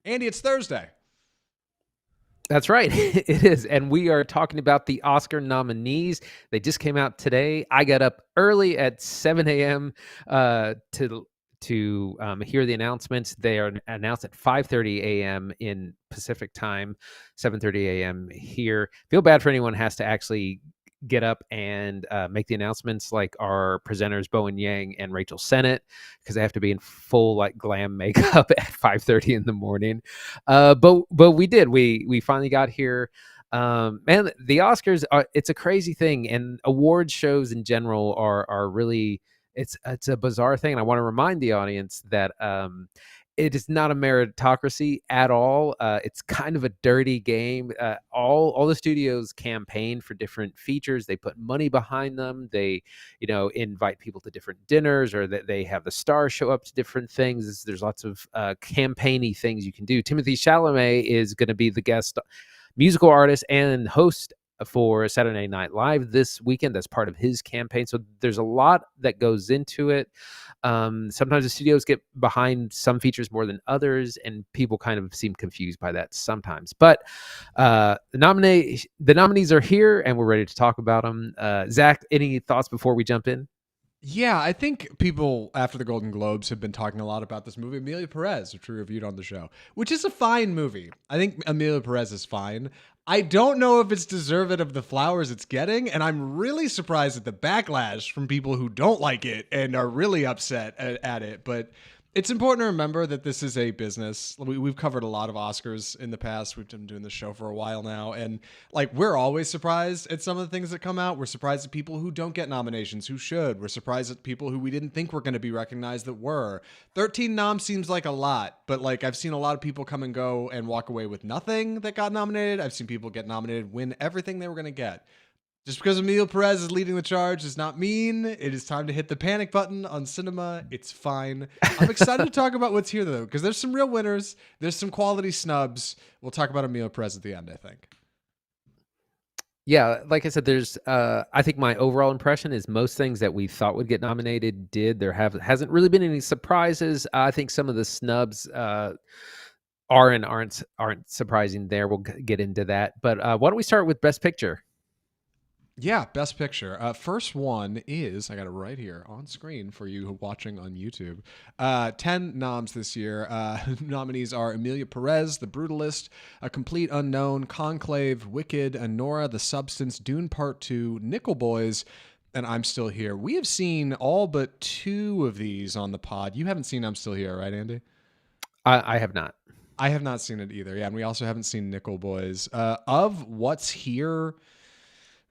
Andy, it's Thursday. That's right. It is. And we are talking about the Oscar nominees. They just came out today. I got up early at 7 a.m. To hear the announcements. They are announced at 5:30 a.m. in Pacific time, 7:30 a.m. here. Feel bad for anyone who has to actually get up and make the announcements, like our presenters Bowen Yang and Rachel Sennett, because they have to be in full like glam makeup at 5:30 in the morning. But we did. We finally got here. Man, the Oscars are, it's a crazy thing, and award shows in general are really, it's a bizarre thing. And I want to remind the audience that it is not a meritocracy at all. It's kind of a dirty game. All the studios campaign for different features. They put money behind them. They, invite people to different dinners, or that they have the stars show up to different things. There's lots of campaigny things you can do. Timothy Chalamet is going to be the guest musical artist and host for Saturday Night Live this weekend. That's part of his campaign. So there's a lot that goes into it. Sometimes the studios get behind some features more than others, and people kind of seem confused by that sometimes. But the nominees are here, and we're ready to talk about them. Zach, any thoughts before we jump in? Yeah, I think people after the Golden Globes have been talking a lot about this movie, Emilia Perez, which we reviewed on the show, which is a fine movie. I think Emilia Perez is fine. I don't know if it's deserved of the flowers it's getting, and I'm really surprised at the backlash from people who don't like it and are really upset at it. But it's important to remember that this is a business. We've covered a lot of Oscars in the past. We've been doing this show for a while now. And like, we're always surprised at some of the things that come out. We're surprised at people who don't get nominations, who should. We're surprised at people who we didn't think were going to be recognized that were. 13 noms seems like a lot, but like, I've seen a lot of people come and go and walk away with nothing that got nominated. I've seen people get nominated, win everything they were going to get. Just because Emilia Perez is leading the charge does not mean it is time to hit the panic button on cinema. It's fine. I'm excited to talk about what's here, though, because there's some real winners. There's some quality snubs. We'll talk about Emilia Perez at the end, I think. Yeah, like I said, there's I think my overall impression is most things that we thought would get nominated did. There hasn't really been any surprises. I think some of the snubs are and aren't surprising there. We'll get into that. But why don't we start with Best Picture? Yeah, Best Picture. First one is, I got it right here on screen for you watching on YouTube. 10 noms this year. Nominees are Emilia Perez, The Brutalist, A Complete Unknown, Conclave, Wicked, Anora, The Substance, Dune Part 2, Nickel Boys, and I'm Still Here. We have seen all but two of these on the pod. You haven't seen I'm Still Here, right, Andy? I have not. I have not seen it either. Yeah, and we also haven't seen Nickel Boys. Of what's here,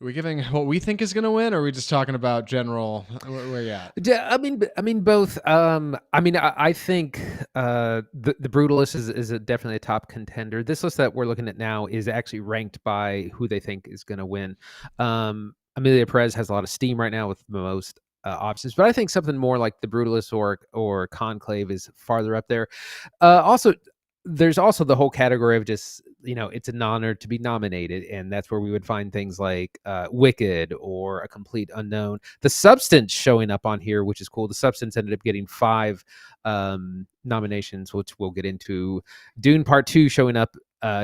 are we giving what we think is going to win, or are we just talking about general? Where you at? Yeah, I mean both. I think the Brutalist is definitely a top contender. This list that we're looking at now is actually ranked by who they think is going to win. Amelia Perez has a lot of steam right now with the most options, but I think something more like the Brutalist or Conclave is farther up there. Also, there's also the whole category of just, it's an honor to be nominated, and that's where we would find things like Wicked or A Complete Unknown. The Substance showing up on here, which is cool. The Substance ended up getting 5 nominations, which we'll get into. Dune Part 2 showing up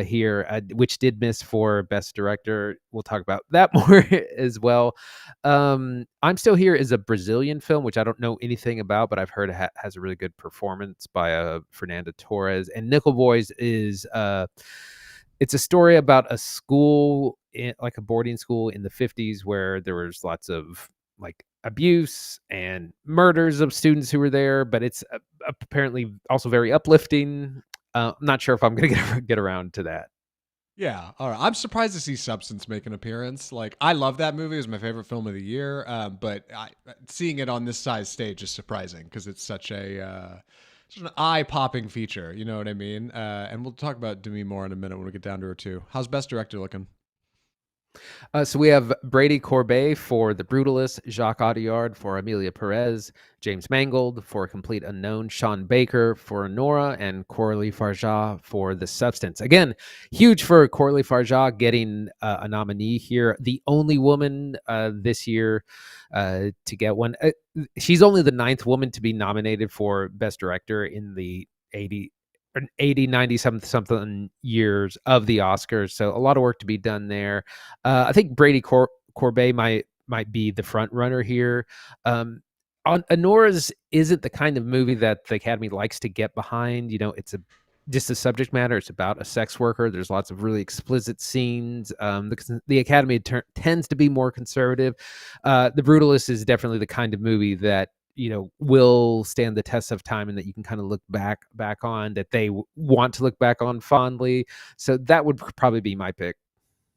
here, which did miss for Best Director. We'll talk about that more as well. I'm Still Here is a Brazilian film, which I don't know anything about, but I've heard it has a really good performance by Fernanda Torres. And Nickel Boys is it's a story about a school, like a boarding school in the 50s, where there was lots of like abuse and murders of students who were there, but it's apparently also very uplifting. I'm not sure if I'm going to get around to that. Yeah, all right. I'm surprised to see Substance make an appearance. Like, I love that movie; it was my favorite film of the year. Seeing it on this size stage is surprising because it's such an eye-popping feature. You know what I mean? And we'll talk about Demi Moore in a minute when we get down to her too. How's Best Director looking? So we have Brady Corbet for The Brutalist, Jacques Audiard for Amelia Perez, James Mangold for A Complete Unknown, Sean Baker for Nora, and Coralie Farjah for The Substance. Again, huge for Coralie Farjah getting a nominee here. The only woman this year to get one. She's only the 9th woman to be nominated for Best Director in the 80 80, 90 something years of the Oscars. So a lot of work to be done there. I think Brady Corbet might be the front runner here. On Honora's isn't the kind of movie that the Academy likes to get behind. It's just the subject matter. It's about a sex worker. There's lots of really explicit scenes. The Academy tends to be more conservative. The Brutalist is definitely the kind of movie that will stand the test of time and that you can kind of look back on, that they want to look back on fondly. So that would probably be my pick.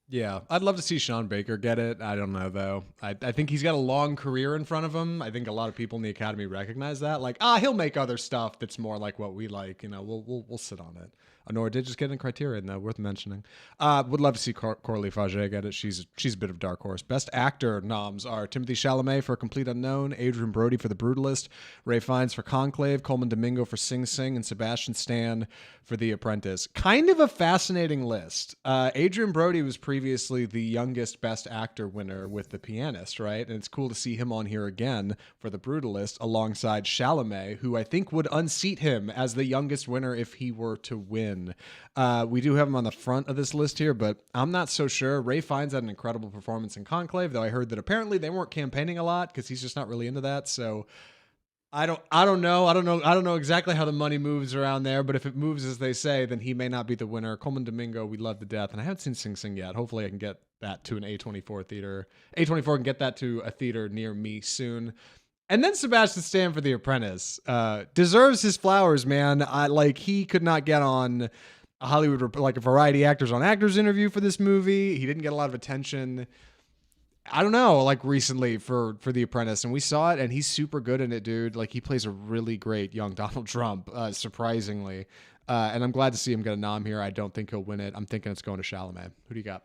Yeah, I'd love to see Sean Baker get it. I don't know though. I think he's got a long career in front of him. I think a lot of people in the Academy recognize that. Like, he'll make other stuff that's more like what we like. We'll sit on it. Honora did just get in Criterion though, worth mentioning. Would love to see Coralie Faget get it. She's a bit of a dark horse. Best actor noms are Timothée Chalamet for Complete Unknown, Adrian Brody for The Brutalist, Ray Fiennes for Conclave, Coleman Domingo for Sing Sing, and Sebastian Stan for The Apprentice. Kind of a fascinating list. Adrian Brody was previously the youngest Best Actor winner with The Pianist, right? And it's cool to see him on here again for The Brutalist alongside Chalamet, who I think would unseat him as the youngest winner if he were to win. We do have him on the front of this list here, but I'm not so sure. Ray Fiennes had an incredible performance in Conclave, though I heard that apparently they weren't campaigning a lot because he's just not really into that. So I don't know exactly how the money moves around there, but if it moves as they say, then he may not be the winner. Coleman Domingo, we love to death, and I haven't seen Sing Sing yet. Hopefully I can get that to an A24 theater. A24 can get that to a theater near me soon. And then Sebastian Stan for The Apprentice. Deserves his flowers, man. He could not get on a Hollywood, like a Variety Actors on Actors interview for this movie. He didn't get a lot of attention. I don't know, like recently for The Apprentice, and we saw it, and he's super good in it, dude. Like he plays a really great young Donald Trump, surprisingly. And I'm glad to see him get a nom here. I don't think he'll win it. I'm thinking it's going to Chalamet. Who do you got?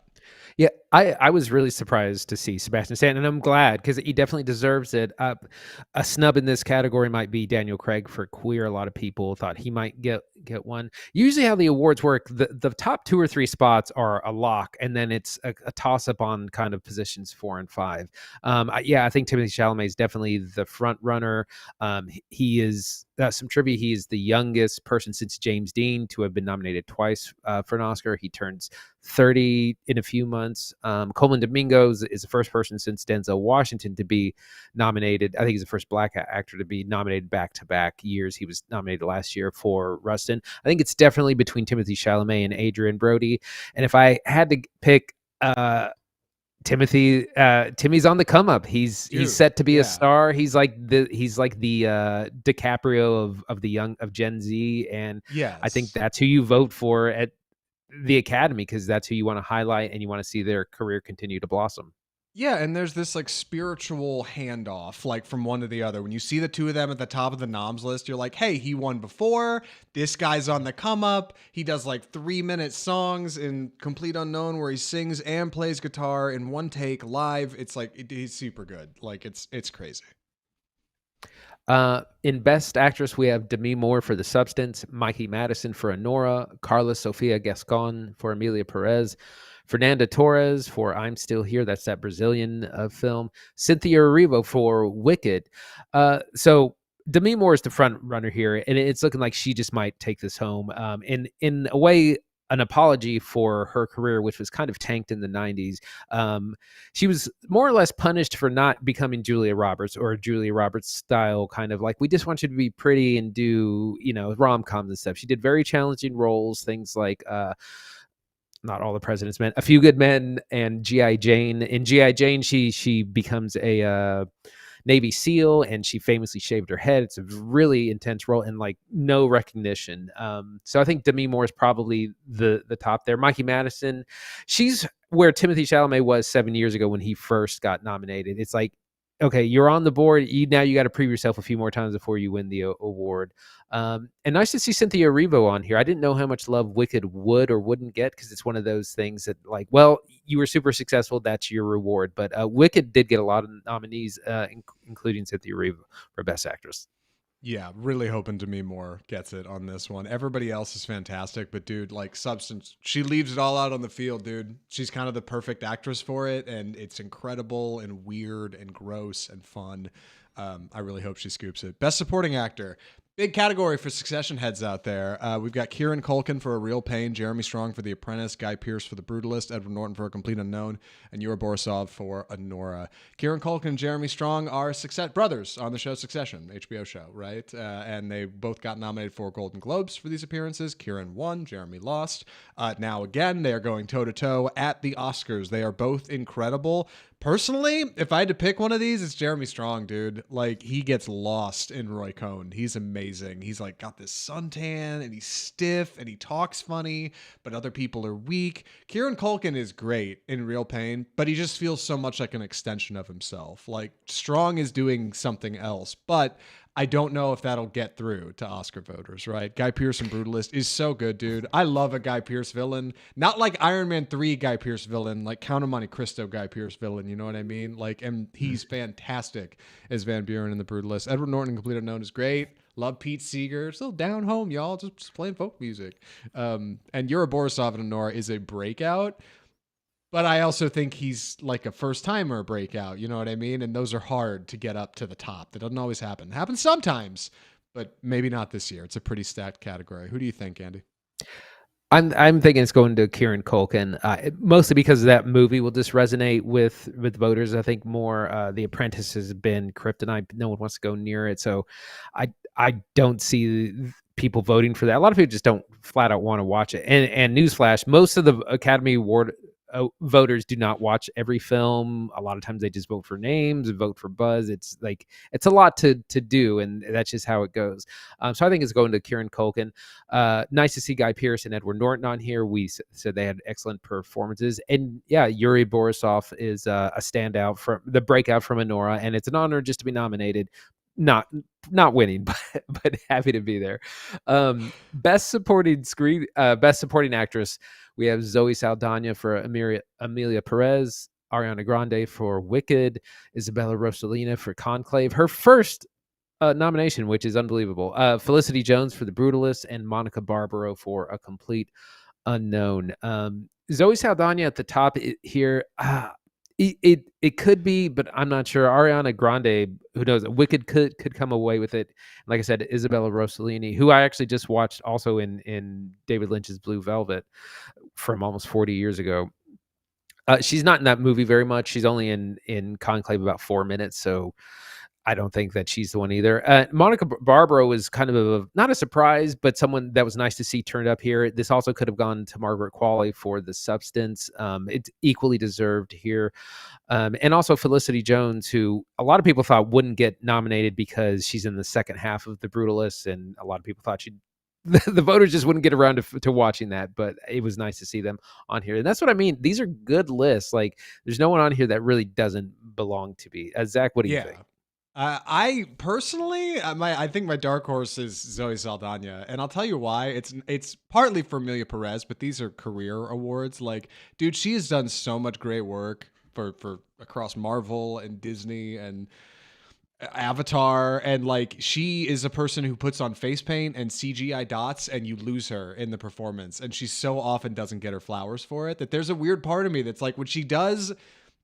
Yeah, I was really surprised to see Sebastian Stan, and I'm glad because he definitely deserves it. A snub in this category might be Daniel Craig for Queer. A lot of people thought he might get one. Usually, how the awards work, the top 2 or 3 spots are a lock, and then it's a toss up on kind of positions 4 and 5. I think Timothée Chalamet is definitely the front runner. He is. Some trivia: he is the youngest person since James Dean to have been nominated twice for an Oscar. He turns 30 in a few months. Coleman Domingo is the first person since Denzel Washington to be nominated. I think he's the first Black actor to be nominated back-to-back years. He was nominated last year for Rustin. I think it's definitely between Timothée Chalamet and Adrian Brody. And if I had to pick Timmy's on the come up. He's set to be a star. He's like the DiCaprio of Gen Z, and Yes. I think that's who you vote for at the Academy because that's who you want to highlight and you want to see their career continue to blossom. Yeah, and there's this like spiritual handoff, like from one to the other. When you see the two of them at the top of the noms list, you're like, hey, he won before. This guy's on the come up. He does like 3-minute songs in Complete Unknown where he sings and plays guitar in one take live. It's like he's super good. Like it's crazy. In Best Actress, we have Demi Moore for The Substance, Mikey Madison for Honora, Carla Sofia Gascon for Emilia Pérez, Fernanda Torres for I'm Still Here. That's that Brazilian film. Cynthia Erivo for Wicked. So Demi Moore is the front runner here, and it's looking like she just might take this home. In a way, an apology for her career, which was kind of tanked in the 90s. She was more or less punished for not becoming Julia Roberts or Julia Roberts style, kind of like, we just want you to be pretty and do, rom-coms and stuff. She did very challenging roles, things like Not All the President's Men, A Few Good Men, and G.I. Jane. In G.I. Jane, she becomes a Navy SEAL, and she famously shaved her head. It's a really intense role and like no recognition. So I think Demi Moore is probably the top there. Mikey Madison, she's where Timothée Chalamet was 7 years ago when he first got nominated. It's like, okay, you're on the board. Now you got to prove yourself a few more times before you win the award. And nice to see Cynthia Erivo on here. I didn't know how much love Wicked would or wouldn't get because it's one of those things that, like, well, you were super successful. That's your reward. But Wicked did get a lot of nominees, including Cynthia Erivo for Best Actress. Yeah, really hoping Demi Moore gets it on this one. Everybody else is fantastic, but dude, like Substance, she leaves it all out on the field, dude. She's kind of the perfect actress for it, and it's incredible and weird and gross and fun. I really hope she scoops it. Best Supporting Actor. Big category for Succession heads out there. We've got Kieran Culkin for A Real Pain, Jeremy Strong for The Apprentice, Guy Pearce for The Brutalist, Edward Norton for A Complete Unknown, and Yura Borisov for Anora. Kieran Culkin and Jeremy Strong are brothers on the show Succession, HBO show, right? And they both got nominated for Golden Globes for these appearances. Kieran won, Jeremy lost. Now again, they are going toe-to-toe at the Oscars. They are both incredible. Personally, if I had to pick one of these, it's Jeremy Strong, dude. Like, he gets lost in Roy Cohn. He's amazing. He's like got this suntan and he's stiff and he talks funny, but other people are weak. Kieran Culkin is great in Real Pain, but he just feels so much like an extension of himself. Like, Strong is doing something else, but I don't know if that'll get through to Oscar voters, right? Guy Pearce in Brutalist is so good, dude. I love a Guy Pearce villain. Not like Iron Man 3 Guy Pearce villain, like Count of Monte Cristo Guy Pearce villain, you know what I mean? Like, and he's fantastic as Van Buren in The Brutalist. Edward Norton in Complete Unknown is great. Love Pete Seeger. Still down home, y'all. Just playing folk music. And Yura Borisov in Anora is a breakout. But I also think he's like a first-timer breakout, you know what I mean? And those are hard to get up to the top. That doesn't always happen. It happens sometimes, but maybe not this year. It's a pretty stacked category. Who do you think, Andy? I'm thinking it's going to Kieran Culkin, mostly because that movie will just resonate with voters. I think more The Apprentice has been kryptonite. No one wants to go near it, so I don't see people voting for that. A lot of people just don't flat out want to watch it. And newsflash, most of the Academy Award voters do not watch every film. A lot of times they just vote for names and vote for buzz. It's like, it's a lot to do, and that's just how it goes. So I think it's going to Kieran Culkin. Nice to see Guy Pearce and Edward Norton on here. We said they had excellent performances, and yeah, Yuri Borisov is a standout from the breakout from Anora, and it's an honor just to be nominated. Not winning, but happy to be there. Best supporting actress, we have Zoe Saldana for Emilia Pérez, Ariana Grande for Wicked, Isabella Rossellini for Conclave, her first nomination, which is unbelievable. Felicity Jones for The Brutalist, and Monica Barbaro for A Complete Unknown. Zoe Saldana at the top here. It could be, but I'm not sure. Ariana Grande, who knows? Wicked could come away with it. Like I said, Isabella Rossellini, who I actually just watched also in David Lynch's Blue Velvet from almost 40 years ago. She's not in that movie very much. She's only in Conclave about 4 minutes, so I don't think that she's the one either. Monica Barbaro was kind of not a surprise, but someone that was nice to see turned up here. This also could have gone to Margaret Qualley for The Substance. It's equally deserved here. And also Felicity Jones, who a lot of people thought wouldn't get nominated because she's in the second half of The Brutalist, and a lot of people thought the voters just wouldn't get around to watching that, but it was nice to see them on here. And that's what I mean. These are good lists. Like, there's no one on here that really doesn't belong to be. Zach, what do you think? I personally, I think my dark horse is Zoe Saldana, and I'll tell you why. It's partly for Emilia Pérez, but these are career awards. Like, dude, she has done so much great work for across Marvel and Disney and Avatar, and like, she is a person who puts on face paint and CGI dots, and you lose her in the performance, and she so often doesn't get her flowers for it. That there's a weird part of me that's like, when she does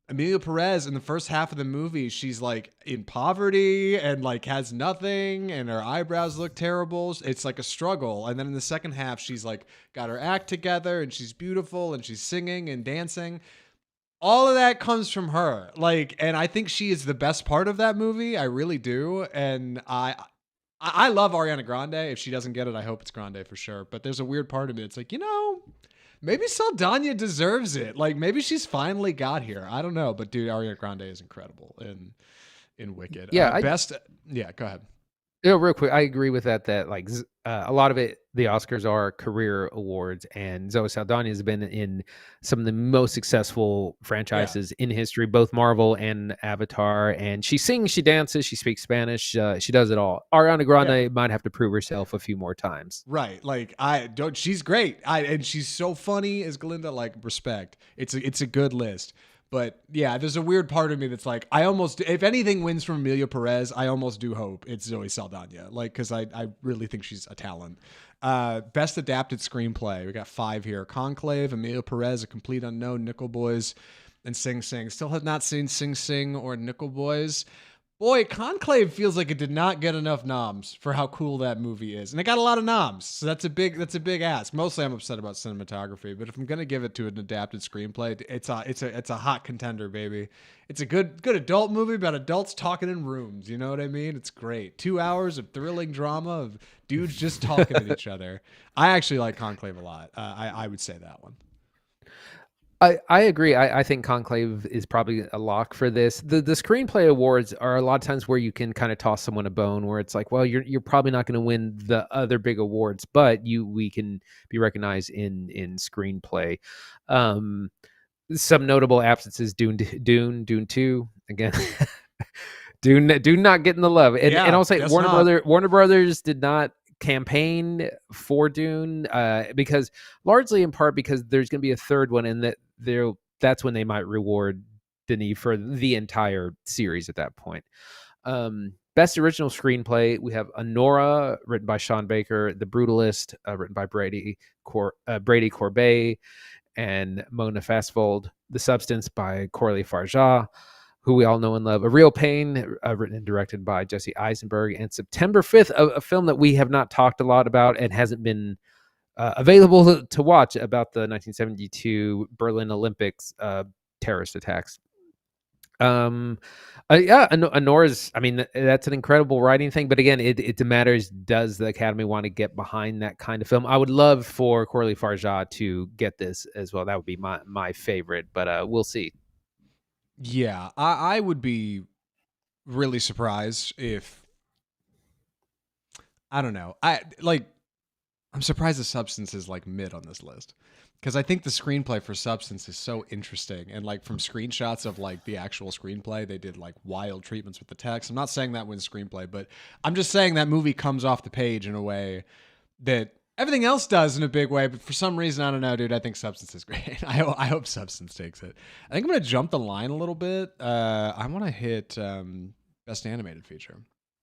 Emilia Pérez in the first half of the movie, she's like in poverty and like has nothing, and her eyebrows look terrible. It's like a struggle. And then in the second half, she's like got her act together, and she's beautiful, and she's singing and dancing. All of that comes from her. Like, and I think she is the best part of that movie. I really do. And I love Ariana Grande. If she doesn't get it, I hope it's Grande for sure. But there's a weird part of me. It's like, maybe Saldana deserves it. Like, maybe she's finally got here. I don't know, but dude, Ariana Grande is incredible in Wicked. Yeah, go ahead. Real quick, I agree with that. That like a lot of it, the Oscars are career awards, and Zoe Saldana has been in some of the most successful franchises in history, both Marvel and Avatar. And she sings, she dances, she speaks Spanish, she does it all. Ariana Grande might have to prove herself a few more times. Right, like she's great, and she's so funny as Glinda. Like, respect. It's a good list. But yeah, there's a weird part of me that's like, I almost, if anything wins from Emilia Pérez, I almost do hope it's Zoe Saldana. Like, because I really think she's a talent. Best adapted screenplay. We got 5 here. Conclave, Emilia Pérez, A Complete Unknown, Nickel Boys, and Sing Sing. Still have not seen Sing Sing or Nickel Boys. Boy, Conclave feels like it did not get enough noms for how cool that movie is, and it got a lot of noms. So that's a big ask. Mostly, I'm upset about cinematography, but if I'm gonna give it to an adapted screenplay, it's a hot contender, baby. It's a good adult movie about adults talking in rooms. You know what I mean? It's great. 2 hours of thrilling drama of dudes just talking at each other. I actually like Conclave a lot. I would say that one. I agree. I think Conclave is probably a lock for this. The screenplay awards are a lot of times where you can kind of toss someone a bone, where it's like, well, you're probably not going to win the other big awards, but we can be recognized in screenplay. Some notable absences: Dune 2 again. Dune not getting the love, and Yeah, I'll say guess not. Warner Brothers did not campaign for Dune because largely in part because there's going to be a third one, and that's when they might reward Denis for the entire series at that point. Best original screenplay, we have Honora, written by Sean Baker, The Brutalist, written by Brady Corbet and Mona Fastfold, The Substance by Corley Farja, who we all know and love, A Real Pain, written and directed by Jesse Eisenberg, and September 5th, a film that we have not talked a lot about and hasn't been available to watch, about the 1972 Berlin Olympics terrorist attacks. Yeah, Honora's, I mean, that's an incredible writing thing, but again, it matters, does the Academy want to get behind that kind of film? I would love for Corley Farja to get this as well. That would be my favorite, but we'll see. Yeah, I would be really surprised if I don't know. I'm surprised the Substance is like mid on this list because I think the screenplay for Substance is so interesting, and like from screenshots of like the actual screenplay, they did like wild treatments with the text. I'm not saying that wins screenplay, but I'm just saying that movie comes off the page in a way that everything else does in a big way. But for some reason, I don't know, dude. I think Substance is great. I hope Substance takes it. I think I'm gonna jump the line a little bit. I want to hit best animated feature.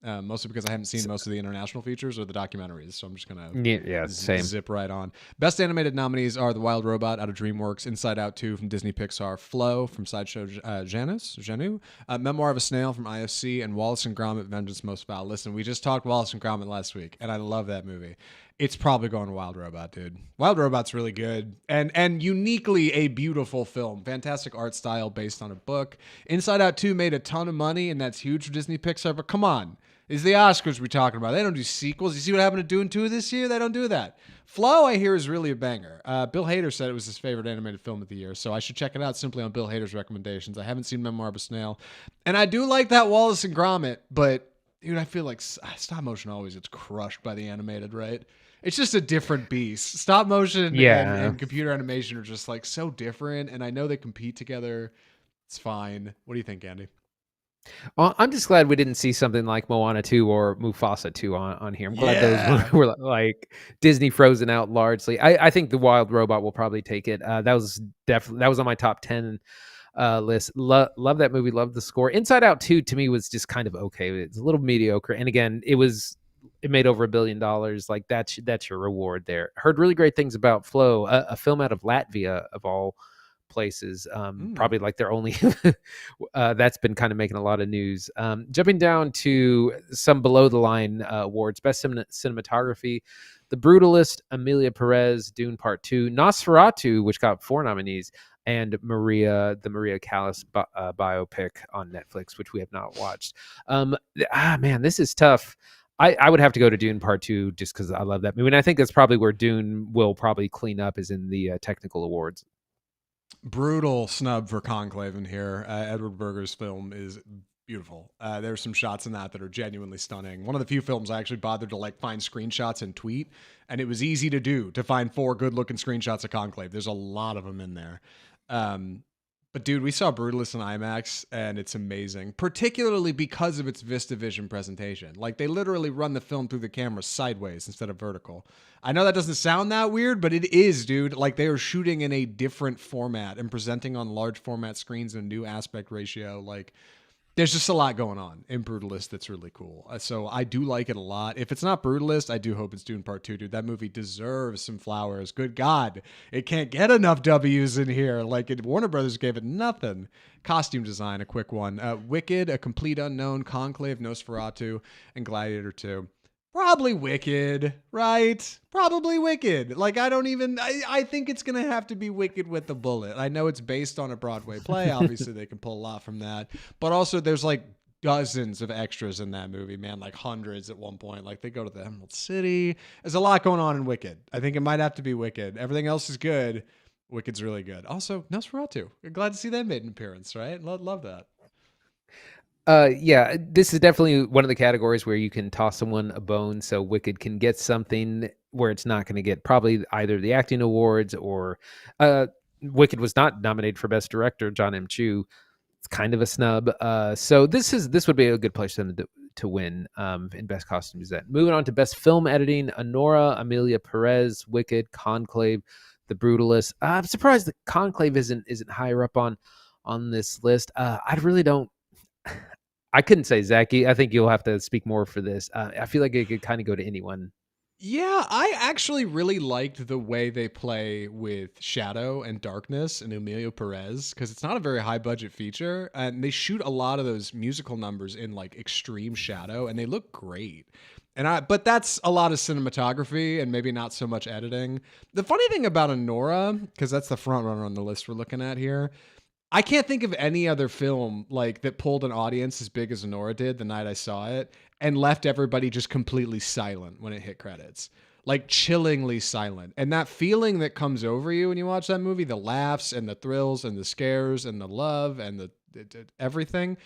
Mostly because I haven't seen most of the international features or the documentaries, so I'm just gonna Yeah, same. zip right on. Best animated nominees are The Wild Robot out of DreamWorks, Inside Out 2 from Disney Pixar, Flow from Sideshow Janu, Memoir of a Snail from IFC, and Wallace and Gromit: Vengeance Most Foul. Listen, we just talked Wallace and Gromit last week, and I love that movie. It's probably going to Wild Robot, dude. Wild Robot's really good and uniquely a beautiful film. Fantastic art style based on a book. Inside Out 2 made a ton of money, and that's huge for Disney Pixar, but come on. Is the Oscars we're talking about. They don't do sequels. You see what happened to Dune 2 this year? They don't do that. Flow, I hear, is really a banger. Bill Hader said it was his favorite animated film of the year, so I should check it out simply on Bill Hader's recommendations. I haven't seen Memoir of a Snail. And I do like that Wallace and Gromit, but, dude, I feel like stop motion always gets crushed by the animated, right? It's just a different beast. Stop motion Yeah. and computer animation are just like so different, and I know they compete together. It's fine. What do you think, Andy? Well, I'm just glad we didn't see something like Moana 2 or Mufasa 2 on here. I'm glad Yeah. those were like Disney frozen out largely. I think The Wild Robot will probably take it. That was definitely, that was on my top 10 list. Love that movie. Love the score. Inside Out 2 to me was just kind of okay. It's a little mediocre. And again, it made over $1 billion. Like that's your reward there. Heard really great things about Flow, a film out of Latvia of all places. Probably like their only that's been kind of making a lot of news. Jumping down to some below the line awards: best cinematography, The Brutalist, Emilia Perez, Dune Part 2, Nosferatu, which got 4 nominees, and the Maria Callas biopic on Netflix, which we have not watched. Man, this is tough. I would have to go to Dune Part 2 just because I love that movie. And I think that's probably where Dune will probably clean up, is in the technical awards. Brutal snub for Conclave in here. Edward Berger's film is beautiful. There's some shots in that are genuinely stunning. One of the few films I actually bothered to like find screenshots and tweet, and it was easy to do to find 4 good looking screenshots of Conclave. There's a lot of them in there. But dude, we saw Brutalist in IMAX, and it's amazing, particularly because of its VistaVision presentation. Like, they literally run the film through the camera sideways instead of vertical. I know that doesn't sound that weird, but it is, dude. Like, they are shooting in a different format and presenting on large format screens in a new aspect ratio. Like, there's just a lot going on in Brutalist that's really cool. So I do like it a lot. If it's not Brutalist, I do hope it's Dune Part 2, dude. That movie deserves some flowers. Good God. It can't get enough W's in here. Like, Warner Brothers gave it nothing. Costume design, a quick one. Wicked, A Complete Unknown, Conclave, Nosferatu, and Gladiator 2. Probably Wicked, right? Probably Wicked. Like, I think it's going to have to be Wicked with a bullet. I know it's based on a Broadway play. Obviously, they can pull a lot from that. But also, there's like dozens of extras in that movie, man, like hundreds at one point. Like, they go to the Emerald City. There's a lot going on in Wicked. I think it might have to be Wicked. Everything else is good. Wicked's really good. Also, Nosferatu. Glad to see them made an appearance, right? Love that. Yeah, this is definitely one of the categories where you can toss someone a bone so Wicked can get something where it's not going to get probably either the acting awards or Wicked was not nominated for Best Director, John M. Chu. It's kind of a snub. So this would be a good place for them to win in Best Costume Design. Moving on to Best Film Editing, Anora, Emilia Pérez, Wicked, Conclave, The Brutalist. I'm surprised that Conclave isn't higher up on this list. I really don't. I couldn't say Zachy. I think you'll have to speak more for this. I feel like it could kind of go to anyone. Yeah, I actually really liked the way they play with shadow and darkness in Emilio Perez because it's not a very high budget feature, and they shoot a lot of those musical numbers in like extreme shadow, and they look great. But that's a lot of cinematography and maybe not so much editing. The funny thing about Anora, because that's the front runner on the list we're looking at here, I can't think of any other film like that pulled an audience as big as Anora did the night I saw it and left everybody just completely silent when it hit credits. Like chillingly silent. And that feeling that comes over you when you watch that movie, the laughs and the thrills and the scares and the love and the everything,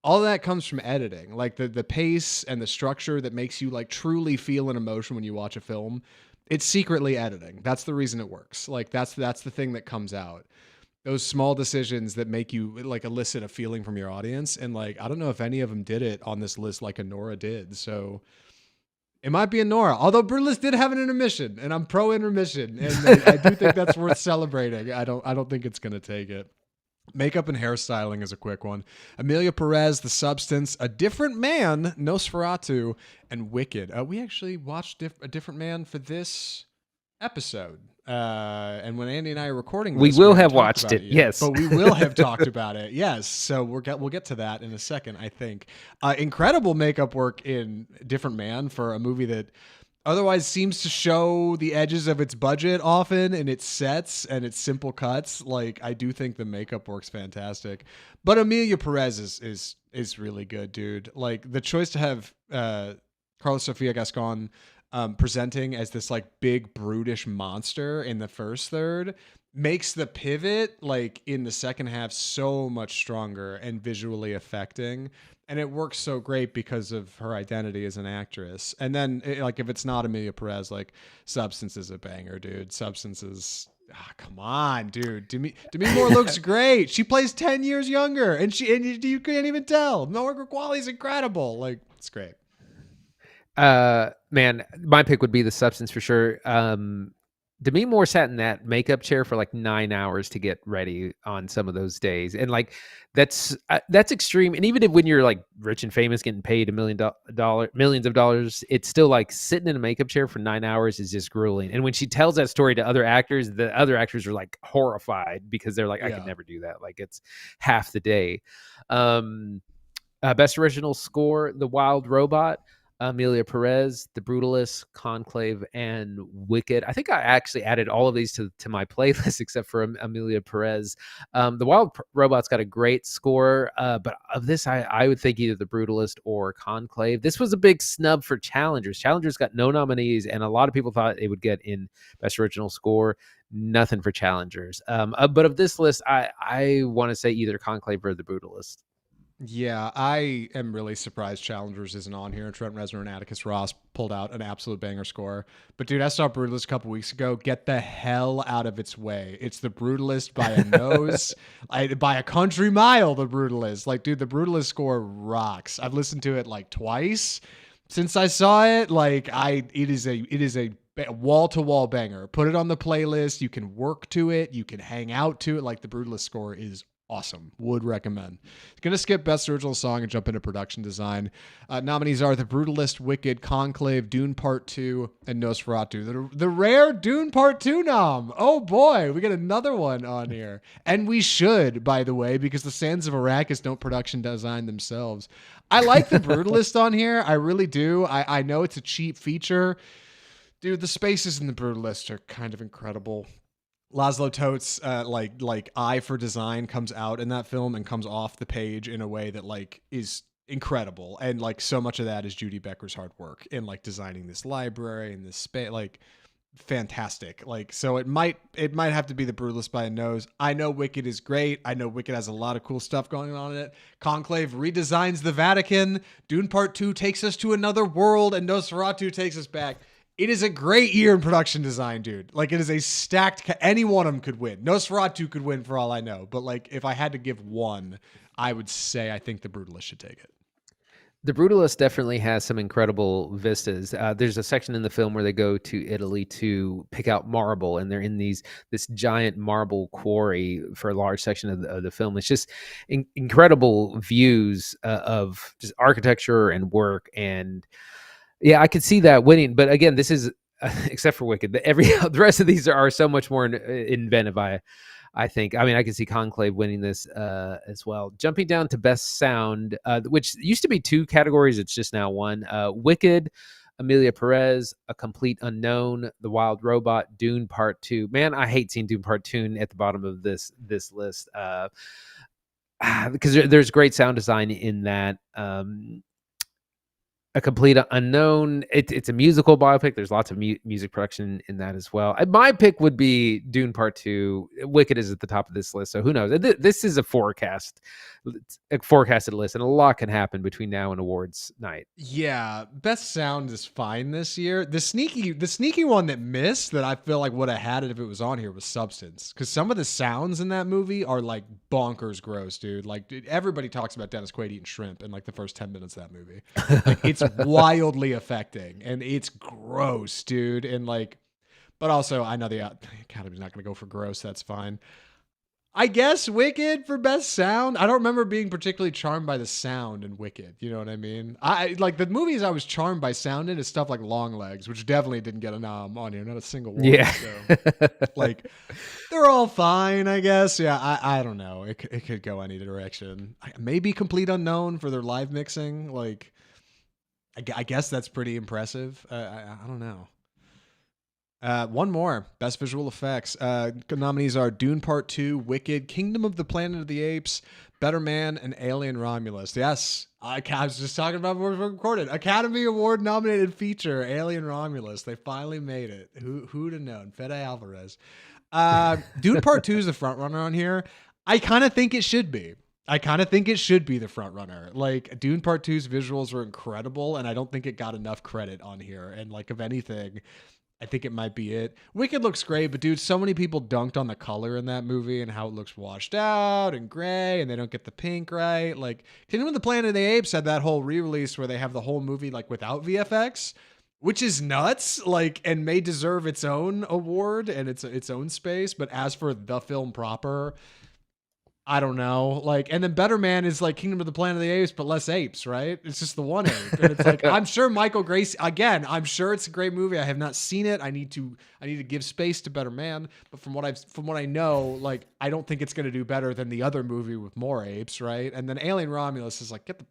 all of that comes from editing. Like the pace and the structure that makes you like truly feel an emotion when you watch a film. It's secretly editing. That's the reason it works. Like that's the thing that comes out, those small decisions that make you like elicit a feeling from your audience. And like, I don't know if any of them did it on this list like Anora did. So it might be Anora, although Brutalist did have an intermission and I'm pro intermission. And I do think that's worth celebrating. I don't think it's going to take it. Makeup and hairstyling is a quick one. Emilia Perez, The Substance, A Different Man, Nosferatu, and Wicked. We actually watched A Different Man for this episode. And when Andy and I are recording this, we will have watched it, yes. But we will have talked about it, yes. So we'll get to that in a second, I think. Incredible makeup work in Different Man for a movie that otherwise seems to show the edges of its budget often in its sets and its simple cuts. Like, I do think the makeup works fantastic. But Emilia Perez is really good, dude. Like, the choice to have Carlos Sofia Gascon presenting as this like big brutish monster in the first third makes the pivot like in the second half so much stronger and visually affecting, and it works so great because of her identity as an actress. And then like if it's not Emilia Perez, like Substance is a banger, dude. Substance is come on, dude. Demi Moore looks great. She plays 10 years younger, and you can't even tell. Margaret Qualley's incredible. Like, it's great. Man, my pick would be The Substance for sure. Demi Moore sat in that makeup chair for like 9 hours to get ready on some of those days, and like that's extreme. And even if when you're like rich and famous, getting paid millions of dollars, it's still like sitting in a makeup chair for 9 hours is just grueling. And when she tells that story to other actors, the other actors are like horrified because they're like, I could never do that. Like, it's half the day. Best original score, The Wild Robot, Emilia Perez, The Brutalist, Conclave, and Wicked. I think I actually added all of these to my playlist except for Emilia Perez. The Wild Robot's got a great score, but of this, I would think either The Brutalist or Conclave. This was a big snub for Challengers. Challengers got no nominees, and a lot of people thought it would get in Best Original Score. Nothing for Challengers. But of this list, I want to say either Conclave or The Brutalist. Yeah, I am really surprised Challengers isn't on here. Trent Reznor and Atticus Ross pulled out an absolute banger score. But dude, I saw Brutalist a couple weeks ago. Get the hell out of its way. It's The Brutalist by a nose, by a country mile. The Brutalist, like, dude, the Brutalist score rocks. I've listened to it like twice since I saw it. Like, it is a wall to wall banger. Put it on the playlist. You can work to it. You can hang out to it. Like, the Brutalist score is Awesome. Would recommend. Gonna skip Best Original Song and jump into Production Design. Nominees are The Brutalist, Wicked, Conclave, Dune Part 2, and Nosferatu. The rare Dune Part 2 nom. Oh boy, we get another one on here. And we should, by the way, because the Sands of Arrakis don't production design themselves. I like The Brutalist on here. I really do. I know it's a cheap feature. Dude, the spaces in The Brutalist are kind of incredible. Laszlo Tote's like eye for design comes out in that film and comes off the page in a way that like is incredible, and like so much of that is Judy Becker's hard work in like designing this library and this space, like fantastic. Like so it might have to be The Brutalist by a nose. I know Wicked is great. I know Wicked has a lot of cool stuff going on in it. Conclave redesigns the Vatican. Dune Part 2 takes us to another world, and Nosferatu takes us back. It is a great year in production design, dude. Like, it is a stacked... Any one of them could win. Nosferatu could win for all I know. But, like, if I had to give one, I would say I think The Brutalist should take it. The Brutalist definitely has some incredible vistas. There's a section in the film where they go to Italy to pick out marble, and they're in this giant marble quarry for a large section of the film. It's just incredible views of just architecture and work, and... yeah, I could see that winning, but again, this is except for Wicked. The rest of these are so much more inventive. I think. I mean, I can see Conclave winning this as well. Jumping down to Best Sound, which used to be 2 categories. It's just now 1. Wicked, Emilia Pérez, A Complete Unknown, The Wild Robot, Dune Part 2. Man, I hate seeing Dune Part 2 at the bottom of this list because there's great sound design in that. A Complete Unknown. It's a musical biopic. There's lots of music production in that as well. My pick would be Dune Part 2. Wicked is at the top of this list, so who knows? This is a forecasted list, and a lot can happen between now and awards night. Yeah, Best Sound is fine this year. The sneaky one that missed that I feel like would have had it if it was on here was Substance, because some of the sounds in that movie are like bonkers gross, dude. Like everybody talks about Dennis Quaid eating shrimp in like the first 10 minutes of that movie. Like it's wildly affecting and it's gross, dude. And like, but also I know the Academy's not going to go for gross. That's fine. I guess Wicked for Best Sound. I don't remember being particularly charmed by the sound in Wicked. You know what I mean? I like the movies I was charmed by sound in is stuff like Longlegs, which definitely didn't get a nom on here. Not a single one. Yeah. So, like, they're all fine, I guess. Yeah, I don't know. It could go any direction. Maybe Complete Unknown for their live mixing. Like, I guess that's pretty impressive. I don't know. One more. Best Visual Effects. Nominees are Dune Part 2, Wicked, Kingdom of the Planet of the Apes, Better Man, and Alien Romulus. Yes, I was just talking about before we recorded. Academy Award nominated feature, Alien Romulus. They finally made it. Who'd have known? Fede Alvarez. Dune Part 2 is the front runner on here. I kind of think it should be. The front runner. Like, Dune Part 2's visuals were incredible, and I don't think it got enough credit on here. And like, if anything, I think it might be it. Wicked looks great, but dude, so many people dunked on the color in that movie and how it looks washed out and gray, and they don't get the pink right. Like, Kingdom of the Planet of the Apes had that whole re-release where they have the whole movie like without VFX, which is nuts, like, and may deserve its own award and its own space. But as for the film proper, I don't know. Like, and then Better Man is like Kingdom of the Planet of the Apes, but less apes, right? It's just the one ape. And it's like, I'm sure Michael Gracie, again, I'm sure it's a great movie. I have not seen it. I need to give space to Better Man. But from what I know, like, I don't think it's going to do better than the other movie with more apes, right? And then Alien Romulus is like, get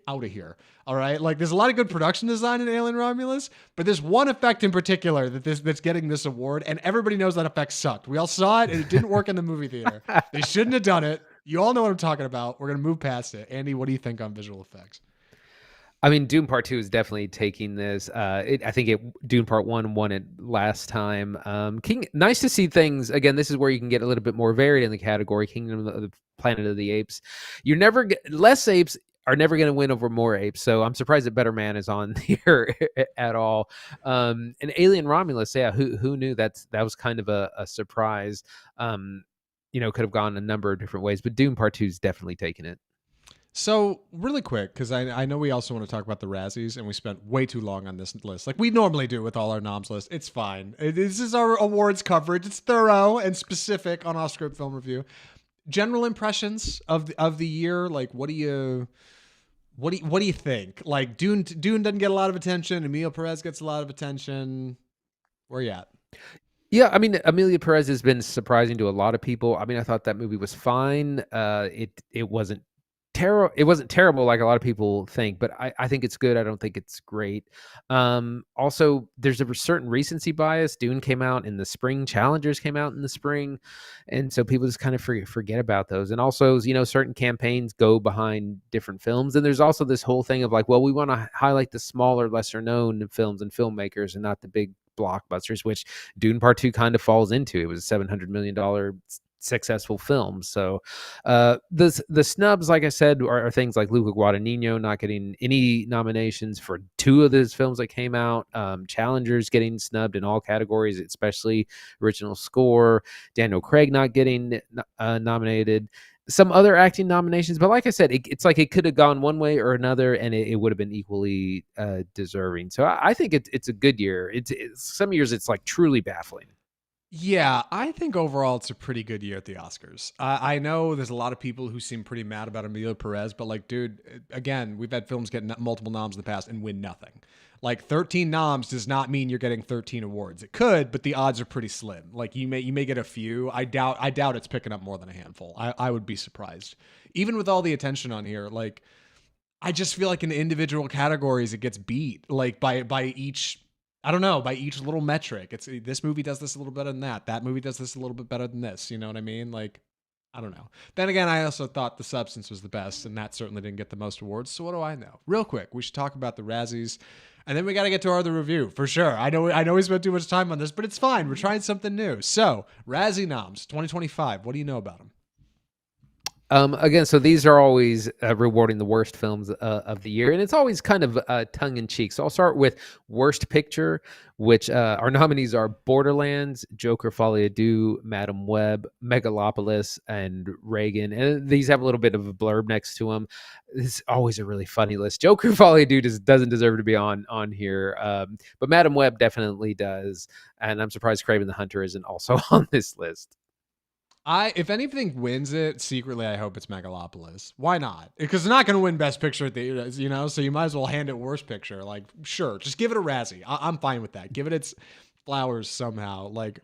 out of here. All right. Like, there's a lot of good production design in Alien Romulus, but there's one effect in particular that's getting this award, and everybody knows that effect sucked. We all saw it, and it didn't work in the movie theater. They shouldn't have done it. You all know what I'm talking about. We're going to move past it. Andy, what do you think on visual effects? I mean, Dune Part 2 is definitely taking this. I think Dune Part 1 won it last time. Nice to see things. Again, this is where you can get a little bit more varied in the category. Kingdom of the Planet of the Apes. Less apes are never going to win over more apes. So I'm surprised that Better Man is on here at all. And Alien Romulus, yeah, who knew? That was kind of a surprise. Could have gone a number of different ways, but Dune Part 2 is definitely taking it. So really quick, because I know we also want to talk about the Razzies, and we spent way too long on this list, like we normally do with all our noms lists. It's fine. This is our awards coverage. It's thorough and specific on Off-Script Film Review. general impressions of the year. Like, what do you think? Like, Dune doesn't get a lot of attention. Emilio Perez gets a lot of attention. Where you at? Yeah, I mean, Amelia Perez has been surprising to a lot of people. I mean, I thought that movie was fine. It wasn't terrible. It wasn't terrible like a lot of people think, but I think it's good. I don't think it's great. Also, there's a certain recency bias. Dune came out in the spring. Challengers came out in the spring, and so people just kind of forget about those. And also, certain campaigns go behind different films. And there's also this whole thing of like, well, we want to highlight the smaller, lesser known films and filmmakers, and not the big blockbusters, which Dune Part 2 kind of falls into. It was a $700 million successful film. So the snubs, like I said, are things like Luca Guadagnino not getting any nominations for two of his films that came out. Challengers getting snubbed in all categories, especially original score. Daniel Craig not getting nominated. Some other acting nominations, but like I said, it's like it could have gone one way or another, and it would have been equally deserving. So I think it's a good year. It's some years it's like truly baffling. Yeah, I think overall it's a pretty good year at the Oscars. I know there's a lot of people who seem pretty mad about Emilio Perez, but like, dude, again, we've had films get multiple noms in the past and win nothing. Like 13 noms does not mean you're getting 13 awards. It could, but the odds are pretty slim. Like you may get a few. I doubt it's picking up more than a handful. I would be surprised. Even with all the attention on here, like I just feel like in individual categories it gets beat like by each I don't know, by each little metric. It's this movie does this a little better than that. That movie does this a little bit better than this. You know what I mean? Like, I don't know. Then again, I also thought The Substance was the best, and that certainly didn't get the most awards. So what do I know? Real quick, we should talk about the Razzies, and then we got to get to our other review for sure. I know we spent too much time on this, but it's fine. We're trying something new. So Razzie noms 2025. What do you know about them? Again, so these are always rewarding the worst films of the year, and it's always kind of tongue in cheek. So I'll start with Worst Picture, which our nominees are Borderlands, Joker, Folie à Deux, Madam Web, Megalopolis, and Reagan. And these have a little bit of a blurb next to them. It's always a really funny list. Joker, Folie à Deux doesn't deserve to be on here, but Madam Web definitely does. And I'm surprised Craven the Hunter isn't also on this list. If anything wins it, secretly I hope it's Megalopolis. Why not? Because they're not going to win Best Picture at the, so you might as well hand it Worst Picture. Like, sure, just give it a Razzie. I'm fine with that. Give it its flowers somehow. Like,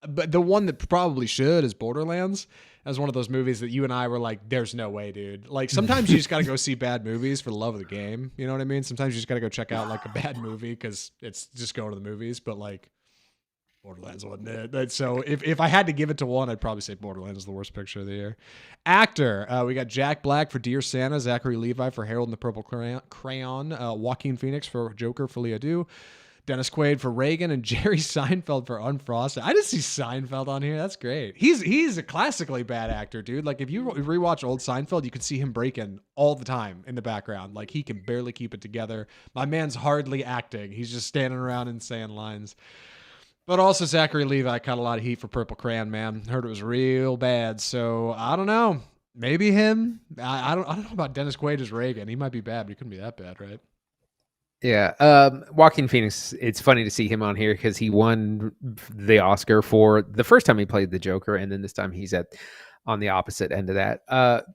but the one that probably should is Borderlands. As one of those movies that you and I were like, there's no way, dude. Like, sometimes you just got to go see bad movies for the love of the game. You know what I mean? Sometimes you just got to go check out like a bad movie because it's just going to the movies. But like, Borderlands wasn't it. So if I had to give it to one, I'd probably say Borderlands is the worst picture of the year. Actor, we got Jack Black for Dear Santa, Zachary Levi for Harold and the Purple Crayon, Joaquin Phoenix for Joker, Folie à Deux, Dennis Quaid for Reagan, and Jerry Seinfeld for Unfrosted. I just see Seinfeld on here. That's great. He's a classically bad actor, dude. Like if you rewatch old Seinfeld, you can see him breaking all the time in the background. Like he can barely keep it together. My man's hardly acting. He's just standing around and saying lines. But also Zachary Levi caught a lot of heat for Purple Crayon, man. Heard it was real bad. So I don't know. Maybe him. I don't know about Dennis Quaid as Reagan. He might be bad, but he couldn't be that bad, right? Yeah, Joaquin Phoenix. It's funny to see him on here because he won the Oscar for the first time he played the Joker, and then this time he's on the opposite end of that.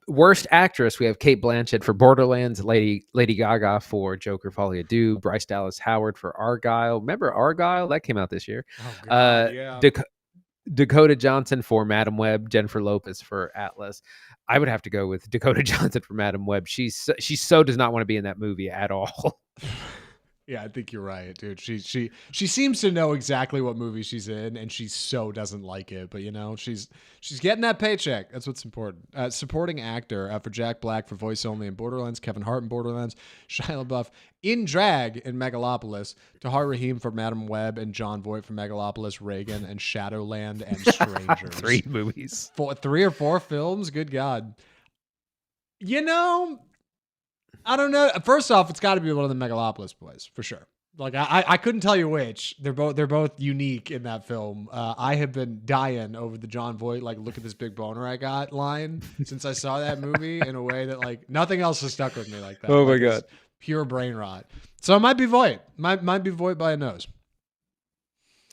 Worst actress, we have Kate Blanchett for Borderlands, Lady Gaga for Joker, Folie à Deux, Bryce Dallas Howard for Argyle. Remember Argyle? That came out this year. Oh God, yeah. Dakota Johnson for Madam Web, Jennifer Lopez for Atlas. I would have to go with Dakota Johnson for Madam Web. She so does not want to be in that movie at all. Yeah, I think you're right, dude. She seems to know exactly what movie she's in, and she so doesn't like it. But she's getting that paycheck. That's what's important. Supporting actor for Jack Black for Voice Only in Borderlands, Kevin Hart in Borderlands, Shia LaBeouf in drag in Megalopolis, Tahar Rahim for Madam Web, and John Voight for Megalopolis, Reagan, and Shadowland and Strangers. 3 movies, 3 or 4 films. Good God. I don't know. First off, it's got to be one of the Megalopolis boys for sure. Like I couldn't tell you which. They're both unique in that film. I have been dying over the John Voight like look at this big boner I got line since I saw that movie in a way that like nothing else has stuck with me like that. Oh my Like, God. pure brain rot. So it might be Voight. Might be Voight by a nose.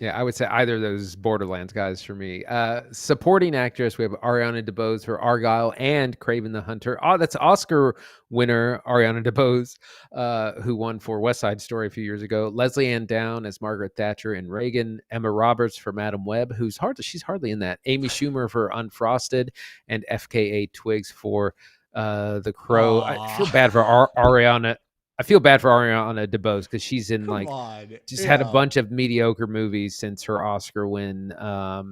Yeah, I would say either of those Borderlands guys for me. Supporting actress, we have Ariana DeBose for Argyle and Craven the Hunter. Oh, that's Oscar winner Ariana DeBose, who won for West Side Story a few years ago. Leslie Ann Down as Margaret Thatcher and Reagan. Emma Roberts for Madam Web, she's hardly in that. Amy Schumer for Unfrosted, and FKA Twigs for The Crow. I feel bad for Aw. Ariana. I feel bad for Ariana DeBose because she's in Come like on. just had a Yeah. bunch of mediocre movies since her Oscar win. I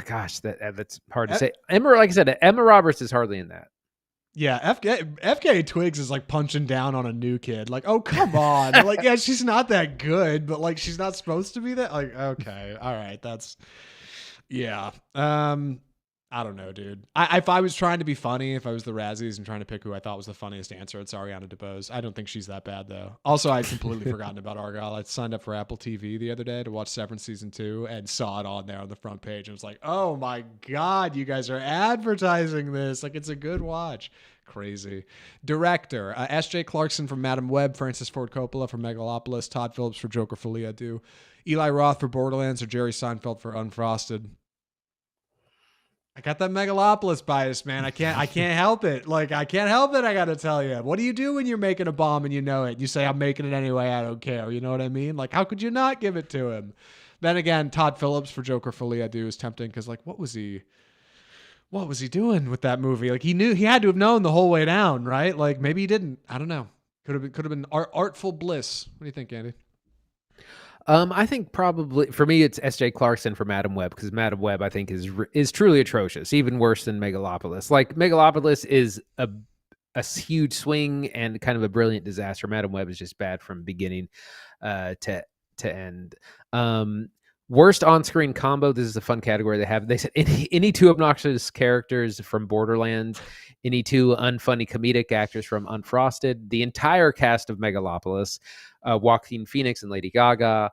gosh, that's hard to F- say. Like I said, Emma Roberts is hardly in that. yeah, FK Twigs is like punching down on a new kid. Like, oh come on. Like, yeah, she's not that good, but like she's not supposed to be that. Like, okay, all right, that's yeah. I don't know, dude. If I was trying to be funny, if I was the Razzies and trying to pick who I thought was the funniest answer, it's Ariana DeBose. I don't think she's that bad though. Also, I'd completely forgotten about Argyle. I signed up for Apple TV the other day to watch Severance season 2 and saw it on there on the front page and was like, oh my god, you guys are advertising this like it's a good watch. Crazy. Director S.J. Clarkson for Madam Web, Francis Ford Coppola for Megalopolis, Todd Phillips for Joker Folia Do, Eli Roth for Borderlands, or Jerry Seinfeld for Unfrosted. I got that Megalopolis bias, man. I can't help it. Like, I can't help it. I got to tell you. What do you do when you're making a bomb and you know it? You say, I'm making it anyway. I don't care. You know what I mean? Like, how could you not give it to him? Then again, Todd Phillips for Joker Folia Do is tempting because, like, what was he doing with that movie? Like, he had to have known the whole way down, right? Like, maybe he didn't. I don't know. Could have been artful bliss. What do you think, Andy? I think probably for me it's S.J. Clarkson for Madam Web because Madam Web I think is truly atrocious, even worse than Megalopolis. Like Megalopolis is a huge swing and kind of a brilliant disaster. Madam Web is just bad from beginning to end. Worst on-screen combo. This is a fun category they have. They said any two obnoxious characters from Borderlands, any two unfunny comedic actors from Unfrosted, the entire cast of Megalopolis, Joaquin Phoenix and Lady Gaga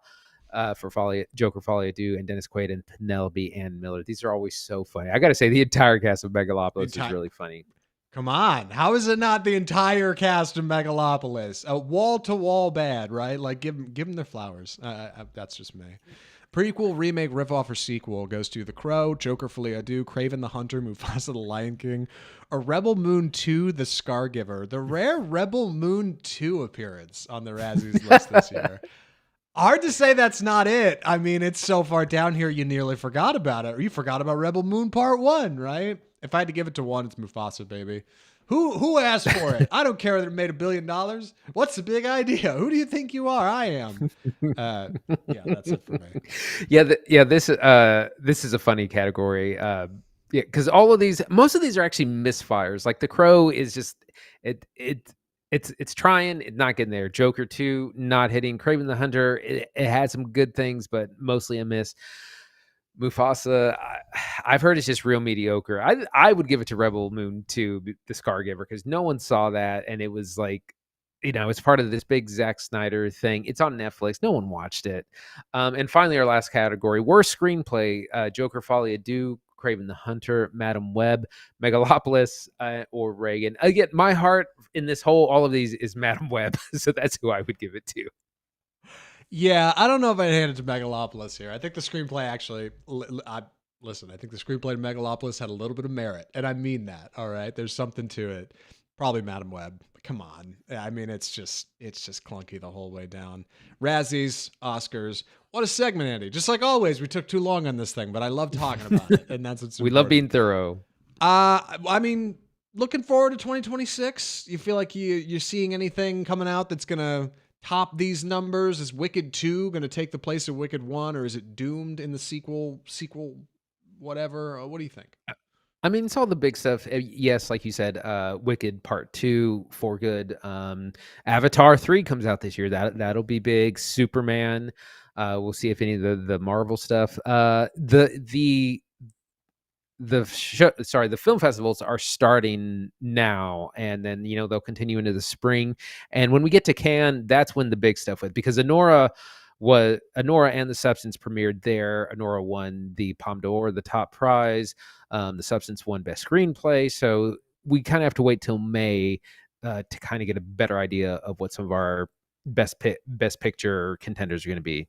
for Joker Folia Do, and Dennis Quaid and Penelope Ann Miller. These are always so funny. I got to say, the entire cast of Megalopolis is really funny. Come on. How is it not the entire cast of Megalopolis? Wall to wall bad, right? Like, give them their flowers. That's just me. Prequel, remake, ripoff, or sequel goes to The Crow, Joker Folia Do, Craven the Hunter, Mufasa the Lion King, or Rebel Moon 2, The Scargiver. The rare Rebel Moon 2 appearance on the Razzies list this year. Hard to say that's not it. I mean, it's so far down here you nearly forgot about it. Or you forgot about Rebel Moon Part 1, right? If I had to give it to one, it's Mufasa, baby. Who asked for it? I don't care that it made $1 billion. What's the big idea? Who do you think you are? I am. Yeah, that's it for me. This is a funny category. Yeah, because most of these are actually misfires. Like The Crow is just it's trying, it's not getting there. Joker 2 not hitting. Craven the Hunter, it had some good things, but mostly a miss. Mufasa, I've heard it's just real mediocre. I would give it to Rebel Moon 2, The Scargiver, because no one saw that, and it was like, it's part of this big Zack Snyder thing. It's on Netflix. No one watched it. And finally, our last category, worst screenplay, Joker Folia Do, Craven the Hunter, Madam Web, Megalopolis, or Reagan. Again, my heart in all of these is Madam Web, so that's who I would give it to. Yeah, I don't know if I'd hand it to Megalopolis here. I think the screenplay actually, listen, I think the screenplay to Megalopolis had a little bit of merit, and I mean that. All right, there's something to it. Probably Madam Web. Come on, I mean it's just clunky the whole way down. Razzies, Oscars. What a segment, Andy. Just like always, we took too long on this thing, but I love talking about it, and that's what's we love being thorough. I mean, looking forward to 2026. You feel like you're seeing anything coming out that's gonna top these numbers? Is Wicked 2 going to take the place of Wicked 1, or is it doomed in the sequel whatever? What do you think? I mean, it's all the big stuff. Yes, like you said, Wicked Part 2 for good. Avatar 3 comes out this year. That'll be big. Superman. We'll see if any of the Marvel stuff. The film festivals are starting now, and then they'll continue into the spring. And when we get to Cannes, that's when the big stuff was, because Anora and The Substance premiered there. Anora won the Palme d'Or, the top prize. The Substance won Best Screenplay. So we kind of have to wait till May to kind of get a better idea of what some of our best picture contenders are going to be.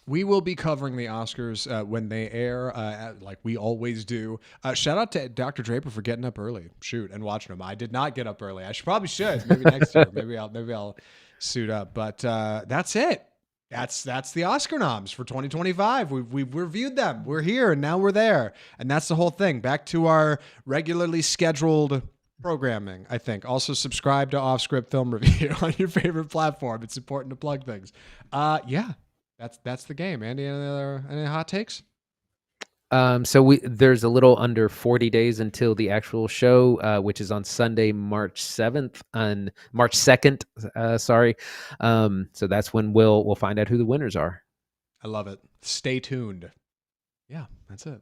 We will be covering the Oscars when they air, like we always do. Shout out to Dr. Draper for getting up early, and watching them. I did not get up early. Probably should. Maybe next year. Maybe I'll suit up. But that's it. That's the Oscar noms for 2025. We've reviewed them. We're here and now we're there, and that's the whole thing. Back to our regularly scheduled programming. I think also subscribe to Off Script Film Review on your favorite platform. It's important to plug things. Yeah. That's the game. Andy, any hot takes? So there's a little under 40 days until the actual show, which is on Sunday, March 7th and March 2nd. Sorry. So that's when we'll find out who the winners are. I love it. Stay tuned. Yeah, that's it.